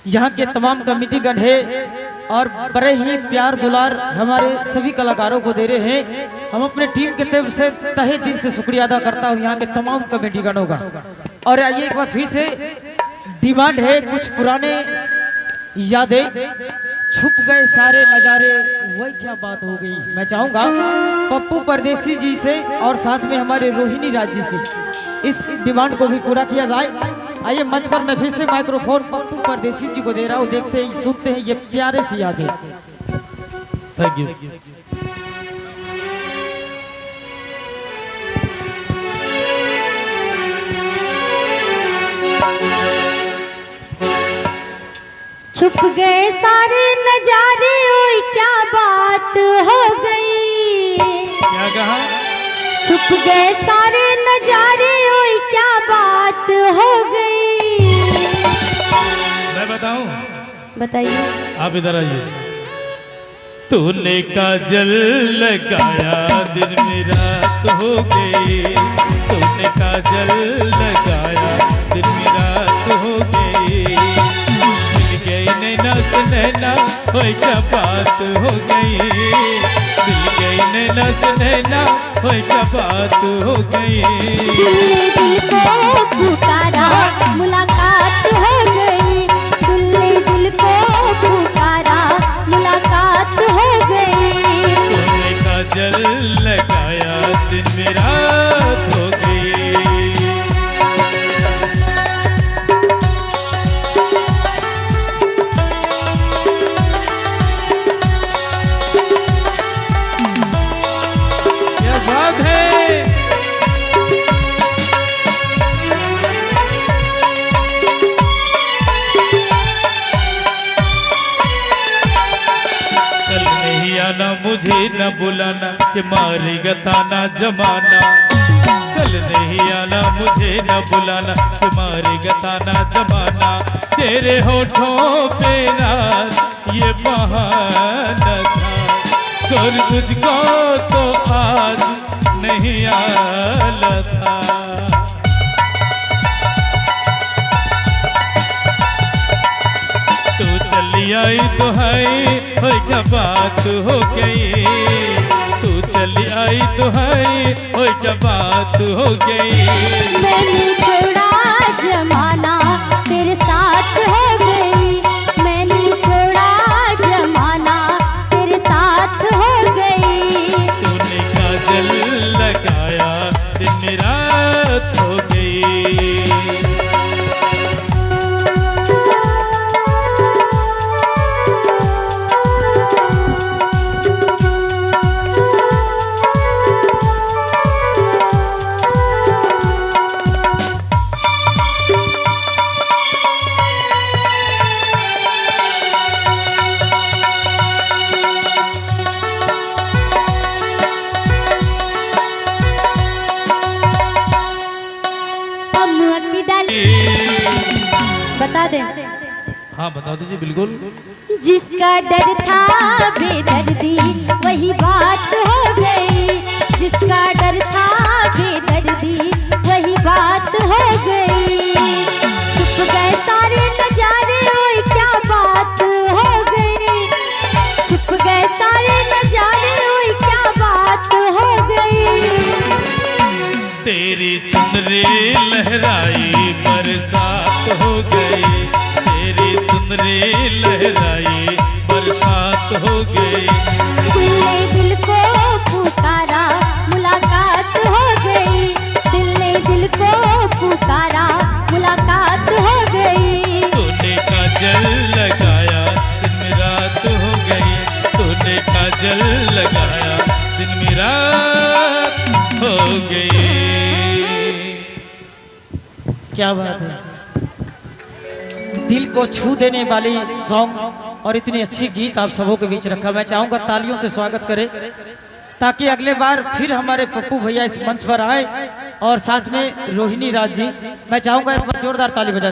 यहाँ के तमाम कमेटी गण है और बड़े ही प्यार दुलार हमारे सभी कलाकारों को दे रहे हैं। हम अपने टीम के तरफ से तहे दिल से शुक्रिया अदा करता हूँ यहाँ के तमाम कमेटी गणों का। और आइए एक बार फिर से डिमांड है कुछ पुराने यादें, छुप गए सारे नजारे, वही क्या बात हो गई। मैं चाहूंगा पप्पू परदेसी जी से और साथ में हमारे रोहिणी राज जी से इस डिमांड को भी पूरा किया जाए। आइए मंच पर मैं फिर से माइक्रोफोन पप्पू परदेसी जी को दे रहा हूँ। देखते हैं, सुनते हैं ये प्यारे सी यादें। Thank you. छुप गए सारे नजारे, ओए क्या बात हो गई। क्या कहा? छुप गए सारे नजारे, ओए क्या बात हो गई। मैं बताऊं? बताइए। आप इधर आइए। तूने काजल लगाया दिन में रात हो गई, तूने काजल लगाया दिन में रात हो गई। मिल गई नैना से नैना, ओए क्या बात हो गई। मिल गई नैना से नैना, ओए क्या बात हो गई। दिल ने दिल को पुकारा, मुलाकात हो गई। दिल ने दिल को पुकारा, मुलाकात हो गई। तूने काजल लगाया दिन में रात हो गई। क्या बात है। कल नहीं आना मुझे न बुलाना कि मारेगा ताना जमाना। कल नहीं आना मुझे न बुलाना कि मारेगा ताना जमाना। तेरे होठों पे रात ये बहाना था, कर तुझको तो आज नहीं आना था। तू चली आई तो है, ओए क्या बात हो गई। तू चली आई तो है, ओए क्या बात हो गई। मैंने छोड़ा जमाना, तेरे साथ हो गई। मैंने छोड़ा जमाना, तेरे साथ हो गई। तूने काजल लगाया दिन रात हो गई। बता दे। हाँ बता दीजिए बिल्कुल। जिसका डर था बेदर्दी, वही बात हो गई। जिसका डर था बेदर्दी, वही बात हो गई। छुप गए सारे नजारे, ओए क्या बात हो गई। छुप गए सारे नजारे, ओए क्या बात हो गई। तेरी चुनरी लहराई बरसात हो गई। तेरी चुनरी लहराई बरसात हो गई। दिल ने दिल को पुकारा, मुलाकात हो गई। दिल ने दिल को पुकारा, मुलाकात हो गई। तूने काजल लगाया दिन में रात हो गई। तूने काजल लगाया दिन में रात हो गई। क्या बात है, दिल को छू देने वाली सॉन्ग और इतनी अच्छी गीत आप सबों के बीच रखा। मैं चाहूंगा तालियों से स्वागत करें ताकि अगले बार फिर हमारे पप्पू भैया इस मंच पर आए और साथ में रोहिणी राज जी। मैं चाहूंगा एक बार जोरदार ताली बजा।